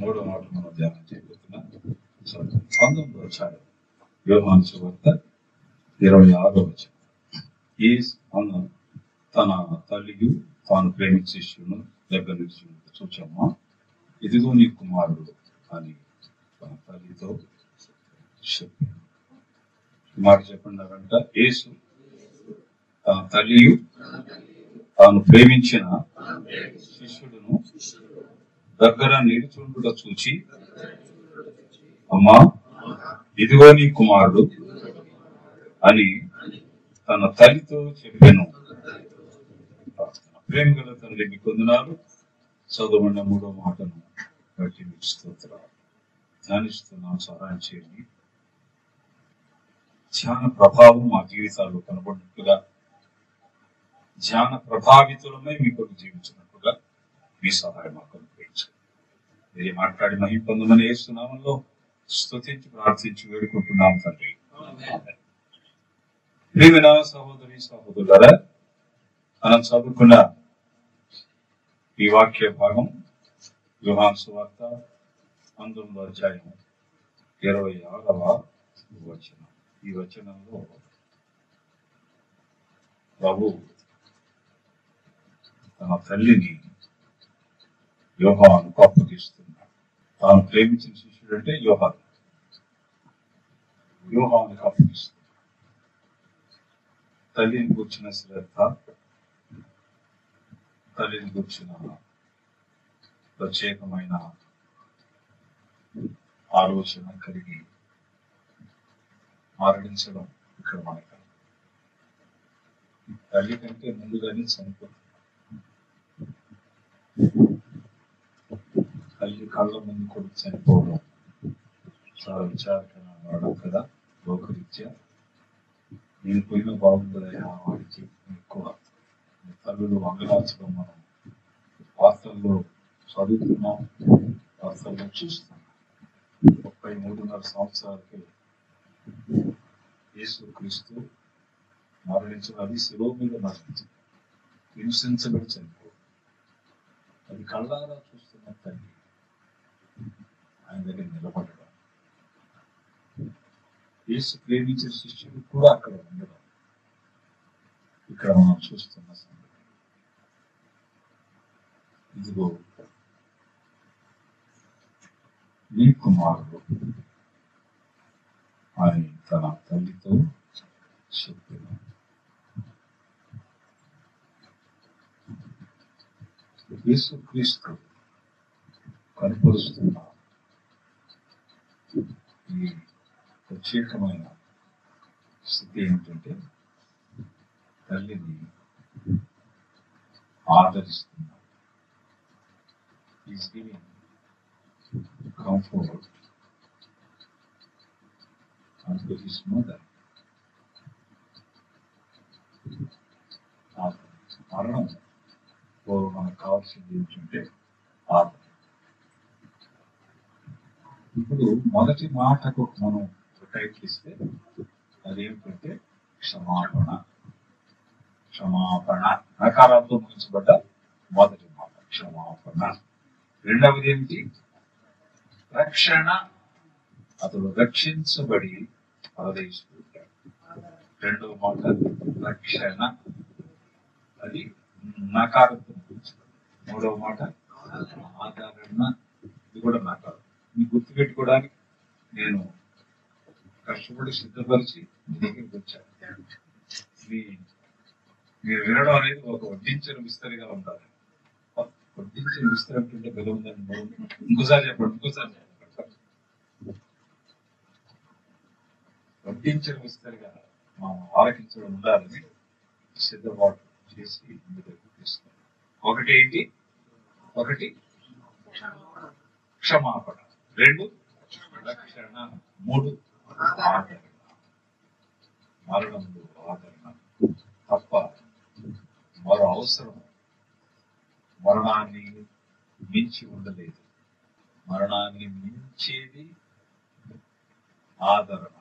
మూడో మాట మనం ధ్యానం చేయబోతున్నాం. 19వ అధ్యాయం యోహాను సువార్త 26వ వచనం. యేసు తన తల్లియు తాను ప్రేమించే శిష్యులను దగ్గర నుంచి చూచమ్మా, ఇదిగో నీ కుమారుడు అని తన తల్లితో చెప్పాను. మాట చెప్పండి. యేసు తన తల్లియు తాను ప్రేమించిన శిష్యులను దగ్గర నిలుచుండుట చూచి, అమ్మా ఇదిగో నీ కుమారుడు అని తన తల్లితో చెప్పాను. ప్రేమ గల తండ్రి మీకు వందనాలు. చదవబడిన మూడో మాటను బట్టి మీకు స్తోత్రాలు. ధ్యానిస్తున్నాం, సహాయం చేయండి. ధ్యాన ప్రభావం మా జీవితాల్లో కనబడినట్టుగా, ధ్యాన ప్రభావితులమై మీ కొరకు జీవించినట్టుగా మీ సహాయం మాకు అనుగ్రహించండి. మీరే మాట్లాడి మహిమ పొందమని యేసునామములో స్తుతించి ప్రార్థించి వేడుకుంటున్నాం తండ్రి. ప్రియమైన సహోదరి సహోదరులారా, మనం చదువుకున్న ఈ వాక్య భాగం యోహాను సువార్త 19వ అధ్యాయం 26వ వచనం. ఈ వచనంలో ప్రభు తన తల్లిని యోహానుకు అప్పగిస్తున్నాడు. తాను ప్రేమించిన శిష్యుడు అంటే యోహానుకు అప్పగిస్తున్నాడు. తల్లిని కూర్చున్న శ్రద్ధ, తల్లిని కూర్చున్న ప్రత్యేకమైన ఆలోచన కలిగి మరణించడం ఇక్కడ మనకు తల్లి కంటే ముందుగానే చనిపోతుంది. తల్లి కళ్ళ ముందు కొడుకు చనిపోవడం చాలా విచారకరమైన కదా. లోకరీత్యా నేను పోయిన బాగుంటుందయా వాడికి ఎక్కువ తల్లులు అంగలాచడం మనం వార్తల్లో చదువుతున్నాం, వార్తల్లో చూస్తున్నాం. 33.5 సంవత్సరాలకి యేసుక్రీస్తు మరణించడం, అది శిలువ మీద మరణించడం, హింసించబడి చనిపోవడం, అది కళ్ళారా చూస్తున్న తల్లి ఆయన దగ్గర నిలబడడం, యేసు ప్రేమించే శిష్యులు కూడా అక్కడ ఉండడం, ఇక్కడ మనం చూస్తున్న సంగతి. ఇదిగో నీ కుమారుడు అని తన తల్లితో చెప్పాను. యేసుక్రీస్తు కనపరుస్తున్న ఈ ప్రత్యేకమైన స్థితి ఏమిటంటే తల్లిని ఆదరిస్తున్నారు. Is giving comfort unto his mother. మరణం మనకు కావాల్సింది ఏమిటంటే ఆదరణ. ఇప్పుడు మొదటి మాటకు మనం టైటిల్ ఇస్తే అదేమిటంటే క్షమాపణ. నకారాలతో ముగించబడ్డ మొదటి మాట క్షమాపణ. రెండవది ఏమిటి? రక్షణ. అతడు రక్షించబడి పరదేశిపోయాడు. రెండవ మాట రక్షణ, అది నకారంతో ముగించబడ్డ. మూడవ మాట ఆదరణ, ఇది కూడా నకారం. మీకు గుర్తుపెట్టుకోవడానికి నేను కష్టపడి సిద్ధపరిచి మీ దగ్గరికి వచ్చాను. మీరు వినడం అనేది ఒక వడ్డించిన విస్తరిగా ఉండాలి. వడ్డించిన విస్తరి అంటే బెలవుందని ఇంకోసారి చెప్పండి. వడ్డించిన విస్తరిగా మనం ఆలకించడం ఉండాలని సిద్ధపాటు చేసి మీ దగ్గరికి తీసుకున్నాం. ఒకటి క్షమాపణ, 2 రక్షణ, 3 ఆదరణ. మరణంలో ఆదరణ తప్ప మరో అవసరం మరణాన్ని మించి ఉండలేదు. మరణాన్ని మించేది ఆదరణ.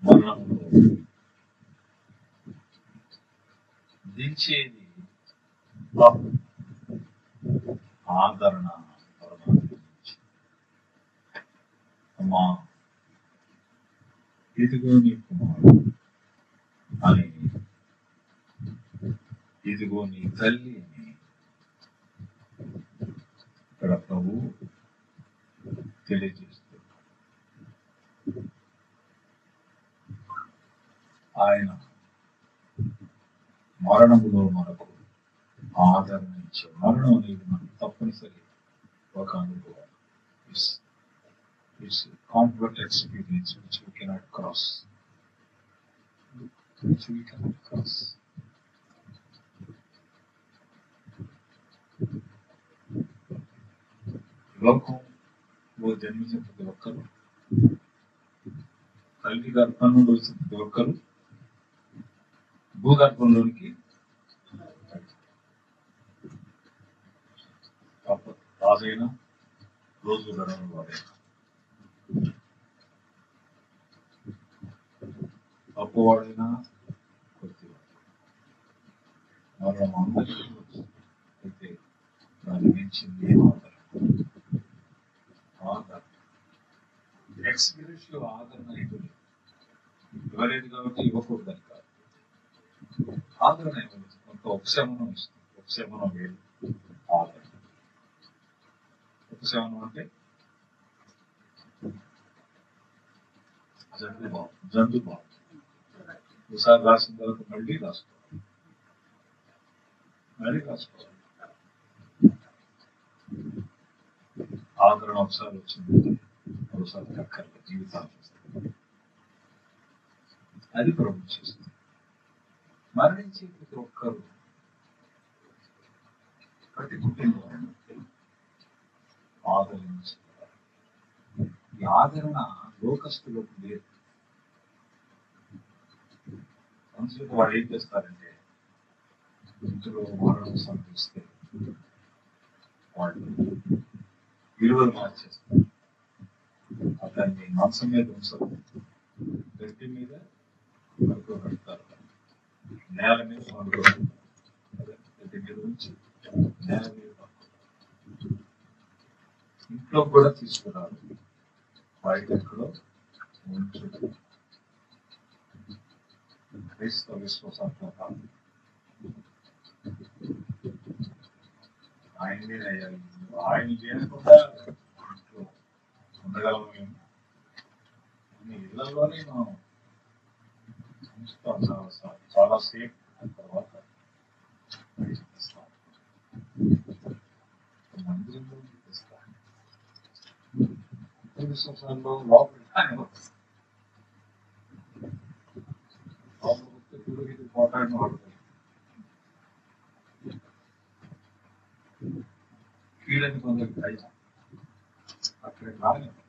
మరణంలో దించేది ఆదరణ పరమాత్మ నుంచి. అమ్మా ఇదిగో నీ కుమారుడు అని, ఇదిగో నీ తల్లి అని ఇక్కడ ప్రభు తెలియజేస్తుంది. ఆయన మరణములో మనకు ఆదరణ ఇచ్చే మరణం అనేది మనకు తప్పనిసరి ఒక అనుభవం. It's a complex experience which we cannot cross. లోకంలో జన్మించిన ప్రతి ఒక్కరు, తల్లి గర్భం నుండి వచ్చిన ప్రతి ఒక్కరు భూగర్భంలోనికి రాజైనా రోజు గడవడం వాడైనా, గొప్పవాడైనా కొద్దివాడు, మరణం అందరికీ అయితే దాన్ని మించింది ఆదరణ. ఎక్స్పీరియన్స్ లో ఆదరణ ఇవ్వలేదు కాబట్టి ఇవ్వకూడదని కాదు, ఆదరణ ఇవ్వలేదు, కొంత ఉపశమనం ఇస్తుంది. ఉపశమనం వేరు ఆదరణ. ఉపశమనం అంటే జంతుబాబు ఒకసారి రాసిన తర్వాత మళ్ళీ రాసుకోవాలి. ఆదరణ ఒకసారి వచ్చింది, ఒకసారి అక్కర్ల జీవితాలు వస్తుంది. అది ప్రభు చేస్తుంది. మరణించే ప్రతి ఒక్కరు, ప్రతి కుటుంబం ఆదరించారు. ఈ ఆదరణ లోకస్తులకు లేదు. మనుషులకు వాళ్ళు ఏం చేస్తారంటే, ఇంట్లో మరణం సంభవిస్తే వాళ్ళు విలువలు మార్చేస్తారు. అతన్ని మంచం మీద ఉంచరు, గట్టి మీద పడుకోబెడతారు, నేల మీద పడుకోబెడతారు, గట్టి మీద ఉంచి నేల మీద పడుకోబెడతారు. ఇంట్లో కూడా తీసుకురారు, బయట ఎక్కడో ఉంచు. క్రైస్తవ విశ్వాసంలో కాదు, ఆయన చేయకుండా ఇంట్లో ఉండగలము. మేము ఇళ్లలోనే మనం ఉంచుతాం చాలా సేఫ్. తర్వాత మందిరంలో తెస్తాం. విశ్వాసంలో లోపల పోటాడిని వాడుతారు. కీడని కొందరికి ధైర్యం అక్కడికి రాలేదు.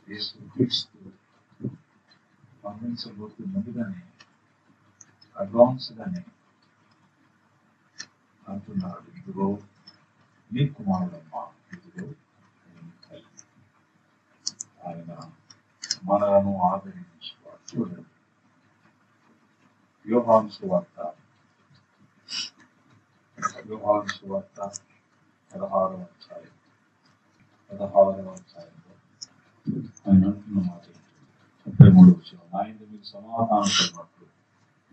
యేసు క్రీస్తు పంపించబోతు ముందుగానే అడ్వాన్స్ గానే అంటున్నాడు, ఇదిగో నీ కుమారుడమ్మా, ఇదిగో ఆయన మనలను ఆదరించేవాడు. చూడండి, యోహాను సువార్త 16వ అధ్యాయంలో ఆయన అంటున్న మాట 33వ వచనం, ఆయన మీకు సమాధానం పడినట్లు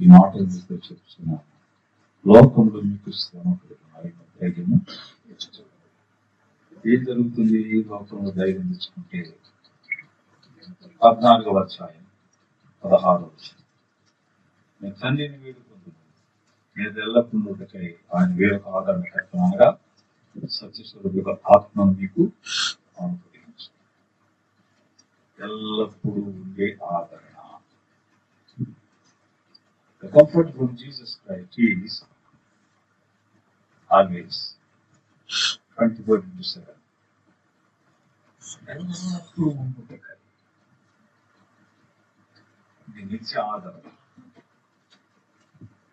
ఈ మాటలు మీతో చెప్తున్నాను, లోకంలో మీకు శ్రమ కలుగుతున్నాయి, ధైర్యము తెచ్చుకోండి. ఏం జరుగుతుంది ఈ లోకంలో ధైర్యం తెచ్చుకుంటే? 14వ అధ్యాయం 16వ వచనం, నేను తండ్రిని వేడుకుంటున్నాను, నేను ఎల్లప్పుడూ ఆయన వేరొక ఆదరణ కట్టనగా సత్యస్వరూప ఆత్మను మీకు అనుగ్రహించు. ఎల్లప్పుడూ ఉండే ఆదరణ. The comfort from Jesus Christ is always 24/7. ఎల్లప్పుడూ ఉంటుంది. ఇది నిత్య ఆదరణ.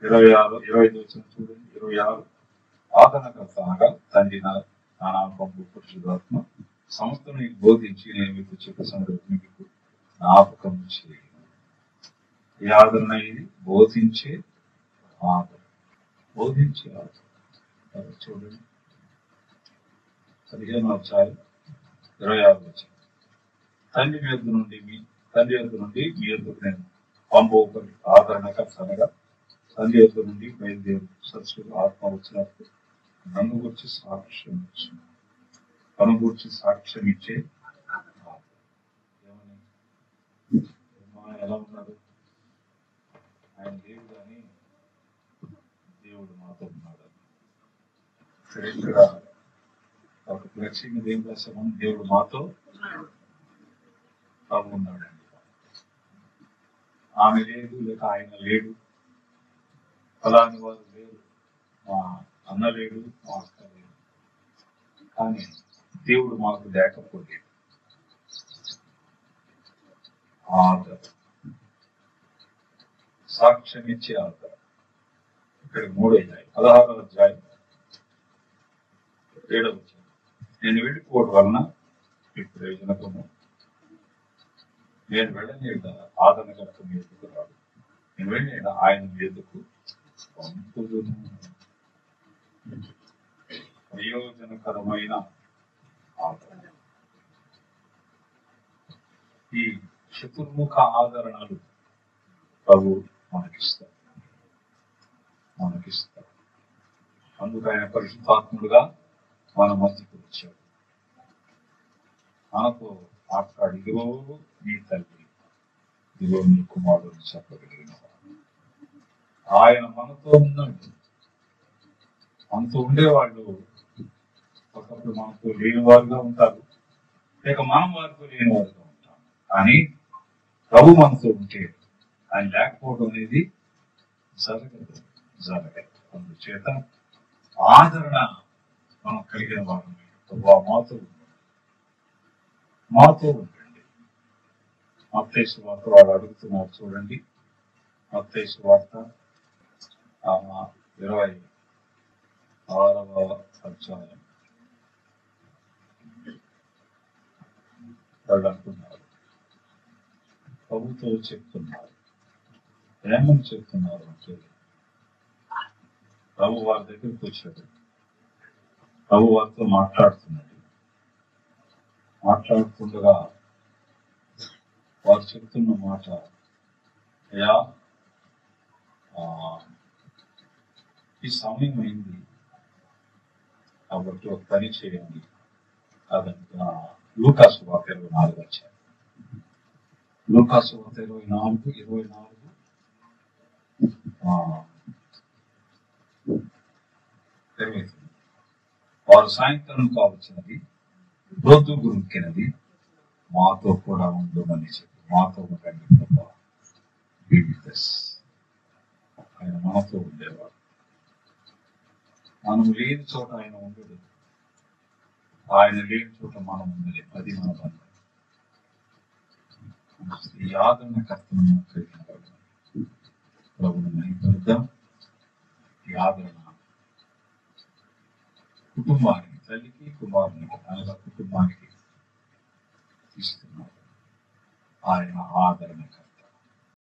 25 వచనం చూడండి, 26, ఆదరణకర్త అనగా తండ్రి నా నామమున పరిశుద్ధాత్మ సమస్త మీకు బోధించి నేను మీకు చెప్పే సంగతి మీకు జ్ఞాపకం చేయను. ఈ ఆదరణ ఇది బోధించే ఆదరణ. బోధించి చూడండి 15వ అధ్యాయం 26 వచ్చింది. తండ్రి యొద్ద నుండి మీ యొద్దకు నేను పంపబడి ఆదరణకర్త అనగా తండ్రి యొద్ద నుండి బయలుదేరు సరస్వతి ఆత్మ వచ్చినప్పుడు నన్ను గురించి సాక్ష్యం ఇచ్చు తను గురించి సాక్ష్యం ఇచ్చే ఏమని ఎలా ఉన్నాడు ఆయన లేడు కానీ దేవుడు మాతో ఉన్నాడు. ఇక్కడ ఒక ఫ్లెక్సీ మీద ఏం రాసామని దేవుడు మాతో ఉన్నాడండి. ఆమె లేదు లేక ఆయన లేడు, ఫలాని వారు లేరు, మా అన్న లేడు, మా అక్క లేడు, కానీ దేవుడు మాకు లేకపోతే ఆదర సాక్ష్యం ఇచ్చే ఆదర. ఇక్కడ 3వ అధ్యాయం 16వ అధ్యాయం 7వ అధ్యాయం. నేను వెళ్ళిపోవడం వలన మీకు ప్రయోజనకము, నేను వెళ్ళని ఆదరణకర్త మీ ఎదుకు రాడు, నేను వెళ్ళిన ఆయన మీ ఎదుకు పంపుదును. ప్రయోజనకరమైన ఆదరణ. ఈ చతుర్ముఖ ఆదరణలు ప్రభు మనకిస్తారు. అందుకు ఆయన పరిశుద్ధాత్ముడుగా మన మధ్యకు వచ్చాడు. మనకు మాట్లాడు, ఇదిగో నీ తల్లి, ఇదిగో నీ కుమారుడు చెప్పగలిగిన ఆయన మనతో ఉన్నాడు. మనతో ఉండేవాళ్ళు ఒకప్పుడు మనతో లేని వారుగా ఉంటారు, లేక మనం వారితో లేని వారుగా ఉంటాం. కానీ ప్రభు మనతో ఉంటే ఆయన లేకపోవడం అనేది జరగదు. అందుచేత ఆదరణ మనం కలిగిన వారు మాతో ఉండండి. మత్తయి సువార్త వాళ్ళు అడుగుతున్నారు చూడండి. మత్తయి సువార్త 26వ అధ్యాయం. వాళ్ళు అంటున్నారు, ప్రభుతో చెప్తున్నారు. ఏమని చెప్తున్నారు అంటే, ప్రభు వారి దగ్గరికి వచ్చాడు, ప్రభు వారితో మాట్లాడుతుండగా వారు చెప్తున్న మాట, అయ్యా ఈ సమయం అయింది కాబట్టి ఒక పని చేయండి. అదంతా లూకాసు వార్త 24 వచ్చారు. లూకాసు వార్త 24 వారు సాయంత్రం కావచ్చినది, రొద్దు గురుక్కినది, మాతో కూడా ఉండమని చెప్పి మాతో ఉండండి. ఆయన మనతో ఉండేవాడు. మనం లేని చోట ఆయన ఉండడు, ఆయన లేని చోట మనం ఉండలేము. అది మన బంధం. ఈ ఆదరణకర్తను కలిగిన ప్రభుని మహిమపరుద్దాం. ఈ ఆదరణ కుటుంబానికి, తల్లికి కుమారునికి, అనగా కుటుంబానికి ఇస్తున్నారు. ఆయన ఆదరణకర్త.